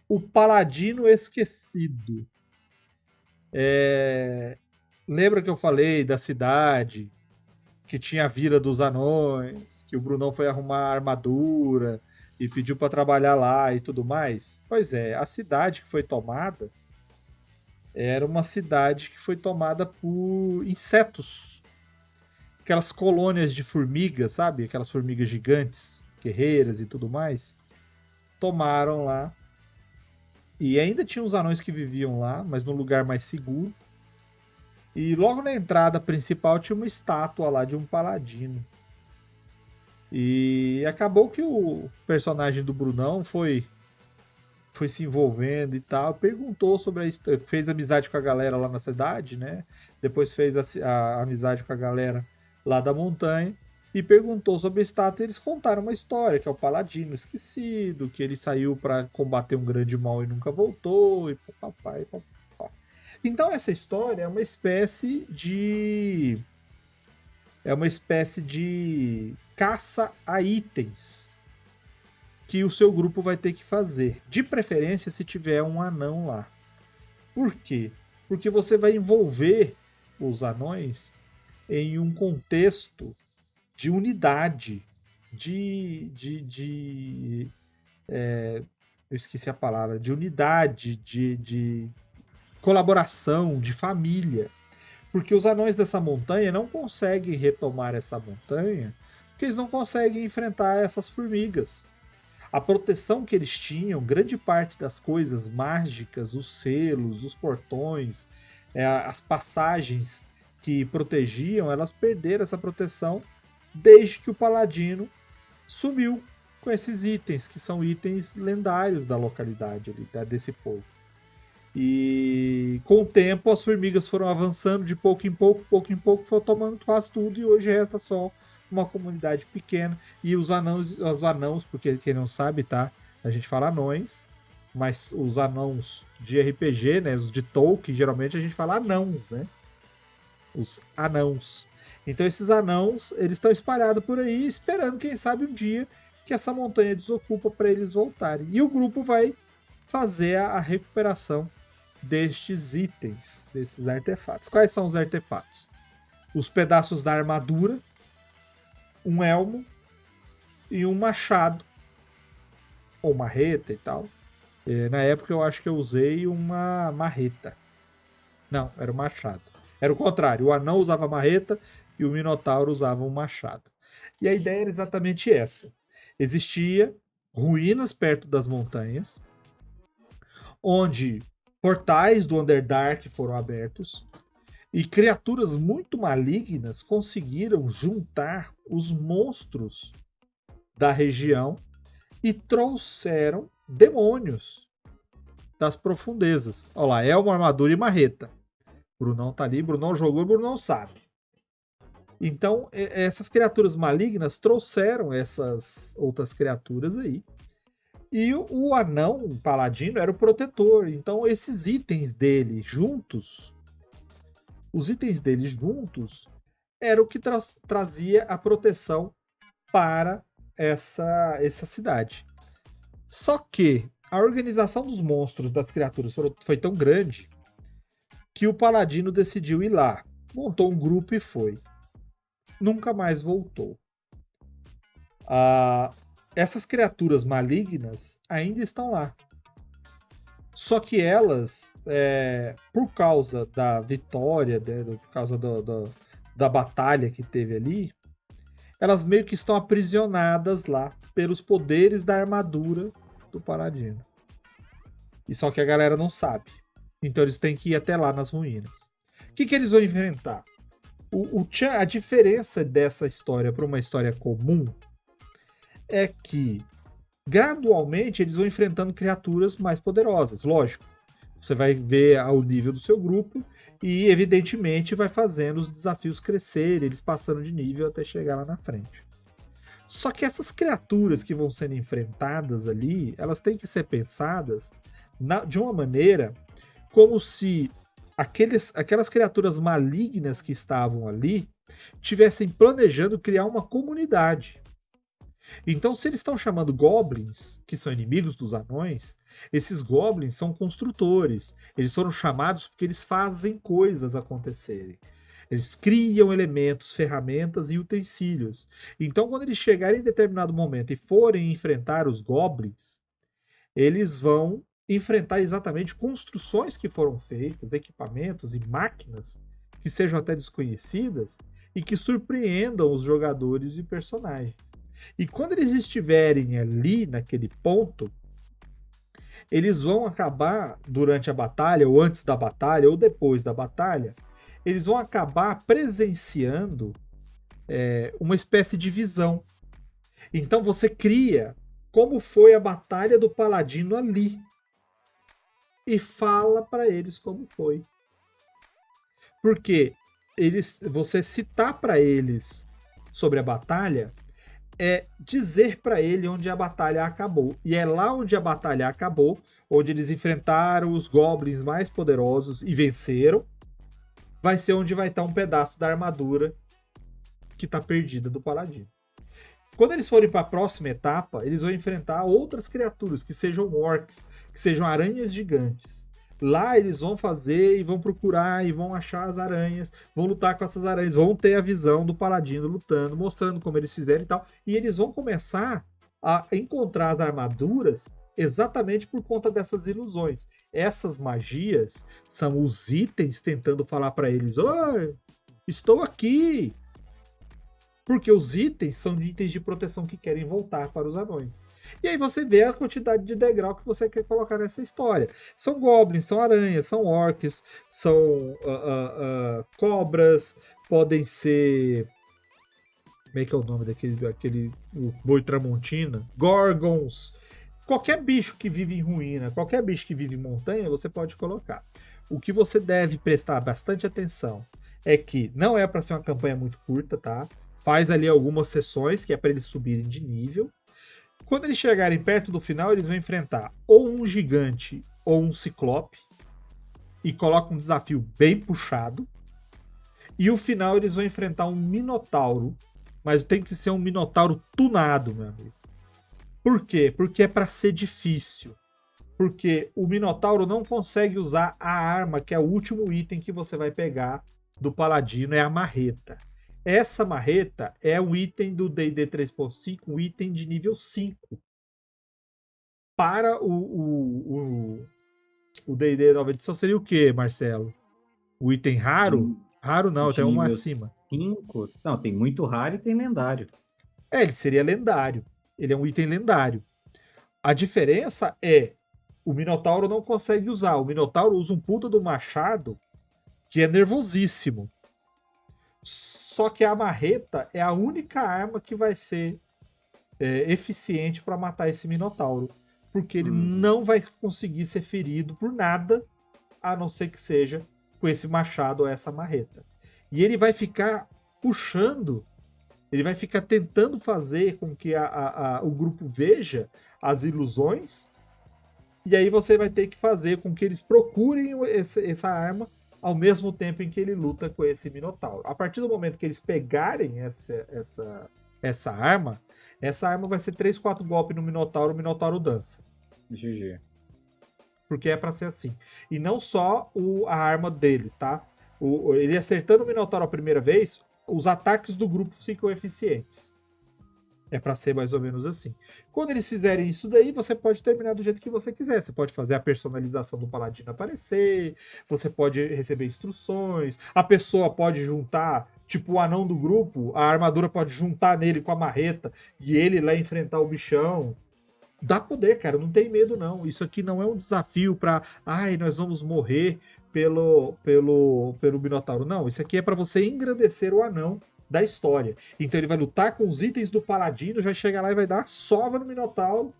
O Paladino Esquecido. Lembra que eu falei da cidade, que tinha a Vila dos Anões, que o Brunão foi arrumar armadura e pediu para trabalhar lá e tudo mais? Pois é, a cidade que foi tomada era uma cidade que foi tomada por insetos. Aquelas colônias de formigas, sabe? Aquelas formigas gigantes, guerreiras e tudo mais. Tomaram lá. E ainda tinha os anões que viviam lá, mas num lugar mais seguro. E logo na entrada principal tinha uma estátua lá de um paladino. E acabou que o personagem do Brunão foi se envolvendo e tal, perguntou sobre a história, fez amizade com a galera lá na cidade, né? Depois fez a amizade com a galera lá da montanha e perguntou sobre a estátua. E eles contaram uma história, que é o Paladino Esquecido, que ele saiu para combater um grande mal e nunca voltou, e papai, papapá. Então essa história é uma espécie de caça a itens que o seu grupo vai ter que fazer. De preferência se tiver um anão lá. Por quê? Porque você vai envolver os anões em um contexto de unidade, eu esqueci a palavra, de unidade, de colaboração, de família. Porque os anões dessa montanha não conseguem retomar essa montanha, porque eles não conseguem enfrentar essas formigas. A proteção que eles tinham, grande parte das coisas mágicas, os selos, os portões, as passagens que protegiam, elas perderam essa proteção desde que o paladino sumiu com esses itens, que são itens lendários da localidade ali, desse povo. E com o tempo as formigas foram avançando de pouco em pouco, foram tomando quase tudo e hoje resta só uma comunidade pequena. E os anãos, porque quem não sabe, tá? A gente fala anões, mas os anãos de RPG, né? Os de Tolkien, geralmente a gente fala anãos, né? Os anãos. Então esses anãos, eles estão espalhados por aí, esperando, quem sabe, um dia que essa montanha desocupa para eles voltarem. E o grupo vai fazer a recuperação destes itens, desses artefatos. Quais são os artefatos? Os pedaços da armadura, um elmo e um machado ou marreta e tal. Na época eu acho que eu usei uma marreta. Não, era o machado. Era o contrário, o anão usava marreta e o minotauro usava um machado. E a ideia era exatamente essa. Existia ruínas perto das montanhas, onde portais do Underdark foram abertos e criaturas muito malignas conseguiram juntar os monstros da região e trouxeram demônios das profundezas. Olha lá, é uma armadura e marreta. Brunão tá ali, Brunão jogou, Brunão sabe. Então, essas criaturas malignas trouxeram essas outras criaturas aí. E o anão, o paladino, era o protetor. Então, esses itens dele juntos, os itens dele juntos, era o que trazia a proteção para essa cidade. Só que a organização dos monstros, das criaturas, foi tão grande que o paladino decidiu ir lá. Montou um grupo e foi. Nunca mais voltou. Essas criaturas malignas ainda estão lá. Só que elas, por causa da vitória, por causa da batalha que teve ali, elas meio que estão aprisionadas lá pelos poderes da armadura do paladino. E só que a galera não sabe. Então eles têm que ir até lá nas ruínas. O que eles vão inventar? A diferença dessa história para uma história comum é que gradualmente eles vão enfrentando criaturas mais poderosas. Lógico, você vai ver ao nível do seu grupo e evidentemente vai fazendo os desafios crescerem, eles passando de nível até chegar lá na frente. Só que essas criaturas que vão sendo enfrentadas ali, elas têm que ser pensadas de uma maneira como se aquelas criaturas malignas que estavam ali tivessem planejando criar uma comunidade. Então, se eles estão chamando goblins, que são inimigos dos anões, esses goblins são construtores. Eles foram chamados porque eles fazem coisas acontecerem. Eles criam elementos, ferramentas e utensílios. Então, quando eles chegarem em determinado momento e forem enfrentar os goblins, eles vão enfrentar exatamente construções que foram feitas, equipamentos e máquinas que sejam até desconhecidas e que surpreendam os jogadores e personagens. E quando eles estiverem ali naquele ponto, eles vão acabar durante a batalha, ou antes da batalha, ou depois da batalha, eles vão acabar presenciando uma espécie de visão. Então você cria como foi a batalha do Paladino ali e fala para eles como foi. Porque você citar para eles sobre a batalha é dizer para ele onde a batalha acabou. E é lá onde a batalha acabou, onde eles enfrentaram os goblins mais poderosos e venceram, vai ser onde vai estar um pedaço da armadura que está perdida do paladino. Quando eles forem para a próxima etapa, eles vão enfrentar outras criaturas, que sejam orcs, que sejam aranhas gigantes. Lá eles vão fazer e vão procurar e vão achar as aranhas, vão lutar com essas aranhas, vão ter a visão do paladino lutando, mostrando como eles fizeram e tal. E eles vão começar a encontrar as armaduras exatamente por conta dessas ilusões. Essas magias são os itens tentando falar para eles: oi, estou aqui. Porque os itens são de itens de proteção que querem voltar para os anões. E aí você vê a quantidade de degrau que você quer colocar nessa história. São goblins, são aranhas, são orcs, são cobras, podem ser... Como é que é o nome daquele o boi tramontina? Gorgons. Qualquer bicho que vive em ruína, qualquer bicho que vive em montanha, você pode colocar. O que você deve prestar bastante atenção é que não é para ser uma campanha muito curta, tá? Faz ali algumas sessões, que é para eles subirem de nível. Quando eles chegarem perto do final, eles vão enfrentar ou um gigante ou um ciclope. E coloca um desafio bem puxado. E o final eles vão enfrentar um minotauro. Mas tem que ser um minotauro tunado, meu amigo. Por quê? Porque é para ser difícil. Porque o minotauro não consegue usar a arma, que é o último item que você vai pegar do paladino, é a marreta. Essa marreta é um item do D&D 3.5, um item de nível 5. Para o D&D nova edição seria o quê, Marcelo? O item raro? Raro não, tem um acima. 5? Não, tem muito raro e tem lendário. Ele seria lendário. Ele é um item lendário. A diferença é, o Minotauro não consegue usar. O Minotauro usa um puta do machado que é nervosíssimo. Só que a marreta é a única arma que vai ser eficiente para matar esse Minotauro. Porque ele não vai conseguir ser ferido por nada, a não ser que seja com esse machado ou essa marreta. E ele vai ficar puxando, ele vai ficar tentando fazer com que o grupo veja as ilusões, e aí você vai ter que fazer com que eles procurem essa arma ao mesmo tempo em que ele luta com esse Minotauro. A partir do momento que eles pegarem essa arma vai ser 3, 4 golpes no Minotauro, o Minotauro dança. GG. Porque é pra ser assim. E não só a arma deles, tá? Ele acertando o Minotauro a primeira vez, os ataques do grupo ficam eficientes. É pra ser mais ou menos assim. Quando eles fizerem isso daí, você pode terminar do jeito que você quiser. Você pode fazer a personalização do paladino aparecer, você pode receber instruções, a pessoa pode juntar, tipo o anão do grupo, a armadura pode juntar nele com a marreta e ele lá enfrentar o bichão. Dá poder, cara, não tem medo não. Isso aqui não é um desafio pra, nós vamos morrer pelo Minotauro. Não, isso aqui é pra você engrandecer o anão da história. Então ele vai lutar com os itens do paladino, já chega lá e vai dar sova no Minotauro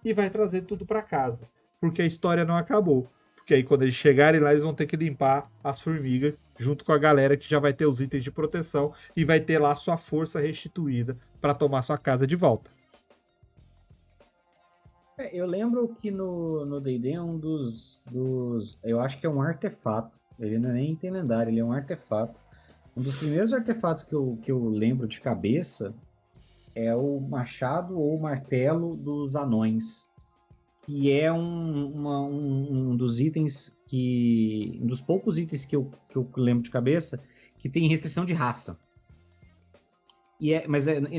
e vai trazer tudo pra casa. Porque a história não acabou. Porque aí quando eles chegarem lá, eles vão ter que limpar as formigas junto com a galera que já vai ter os itens de proteção e vai ter lá sua força restituída pra tomar sua casa de volta. Eu lembro que no D&D é um dos... Eu acho que é um artefato. Ele não é nem item lendário, ele é um artefato. Um dos primeiros artefatos que eu lembro de cabeça é o machado ou martelo dos anões, que é um dos itens que. Um dos poucos itens que eu lembro de cabeça que tem restrição de raça. E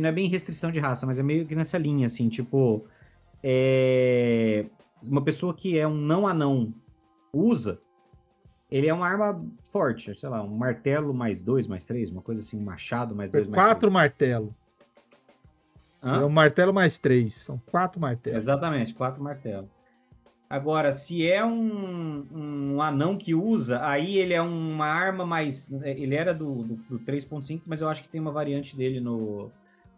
não é bem restrição de raça, mas é meio que nessa linha, assim, tipo. Uma pessoa que é um não anão usa, ele é uma arma forte, sei lá, um martelo mais 2, mais 3, uma coisa assim, um machado mais É 2, mais 3. quatro martelos. Ele é um Hã? martelo mais três. São quatro martelos. Exatamente, 4 martelos. Agora, se é um anão que usa, aí ele é uma arma mais. Ele era do 3.5, mas eu acho que tem uma variante dele no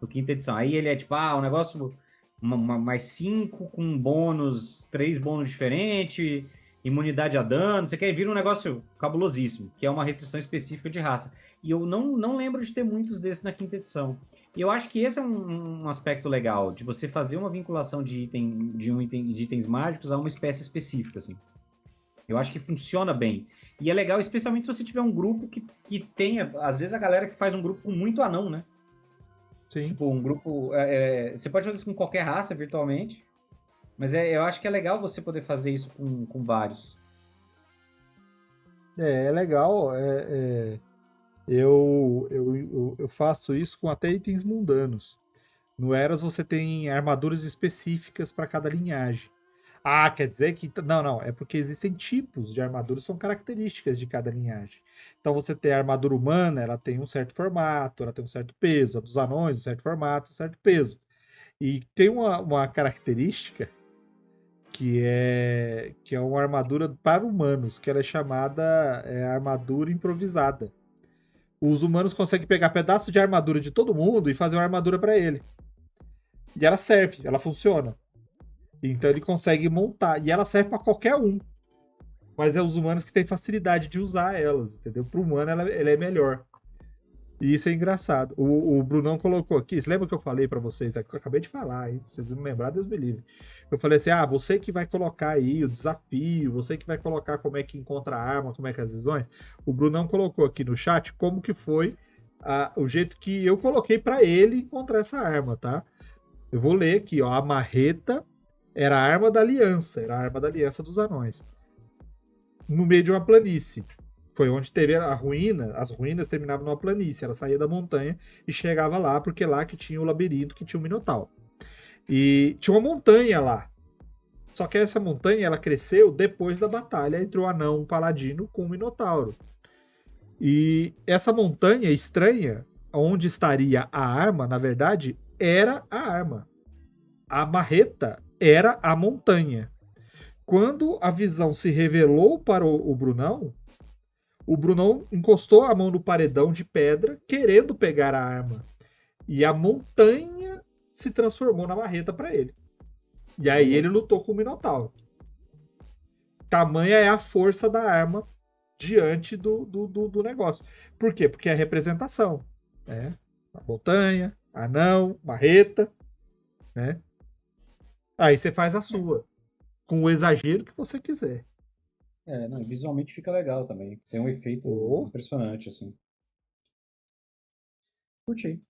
quinta edição. Aí ele é tipo, um negócio mais 5 com bônus, 3 bônus diferentes, imunidade a dano. Você quer vira um negócio cabulosíssimo, que é uma restrição específica de raça. E eu não lembro de ter muitos desses na quinta edição. E eu acho que esse é um aspecto legal, de você fazer uma vinculação de itens mágicos a uma espécie específica, assim. Eu acho que funciona bem. E é legal, especialmente se você tiver um grupo que tenha. Às vezes a galera que faz um grupo com muito anão, né? Sim. Tipo, um grupo. Você pode fazer isso com qualquer raça virtualmente. Mas eu acho que é legal você poder fazer isso com vários. É legal. Eu faço isso com até itens mundanos. No Eras você tem armaduras específicas para cada linhagem. Ah, quer dizer que. Não, não. É porque existem tipos de armaduras, são características de cada linhagem. Então você tem a armadura humana, ela tem um certo formato, ela tem um certo peso. A dos anões, um certo formato, um certo peso. E tem uma característica que é uma armadura para humanos, que ela é chamada armadura improvisada. Os humanos conseguem pegar pedaços de armadura de todo mundo e fazer uma armadura para ele. E ela serve, ela funciona. Então ele consegue montar. E ela serve para qualquer um. Mas é os humanos que têm facilidade de usar elas, entendeu? Para o humano ela é melhor. E isso é engraçado. O Brunão colocou aqui. Você lembra que eu falei para vocês? Eu acabei de falar, hein? Se vocês não lembrar, Deus me livre. Eu falei assim: você que vai colocar aí o desafio, você que vai colocar como é que encontra a arma, como é que é as visões. O Brunão colocou aqui no chat como que foi o jeito que eu coloquei para ele encontrar essa arma, tá? Eu vou ler aqui, ó. A marreta era a arma da aliança, era a arma da aliança dos anões. No meio de uma planície. Foi onde teve a ruína, as ruínas terminavam numa planície. Ela saía da montanha e chegava lá, porque lá que tinha o labirinto, que tinha o Minotauro. E tinha uma montanha lá. Só que essa montanha ela cresceu depois da batalha entre o anão paladino com o Minotauro. E essa montanha estranha, onde estaria a arma, na verdade, era a arma. A marreta era a montanha. Quando a visão se revelou para o Brunão encostou a mão no paredão de pedra, querendo pegar a arma. E a montanha se transformou na marreta para ele. E aí ele lutou com o Minotauro. Tamanha é a força da arma diante do negócio. Por quê? Porque é a representação. Né? A montanha, anão, marreta. Né? Aí você faz a sua. Com o exagero que você quiser. Não, visualmente fica legal também. Tem um efeito impressionante, assim. Curti.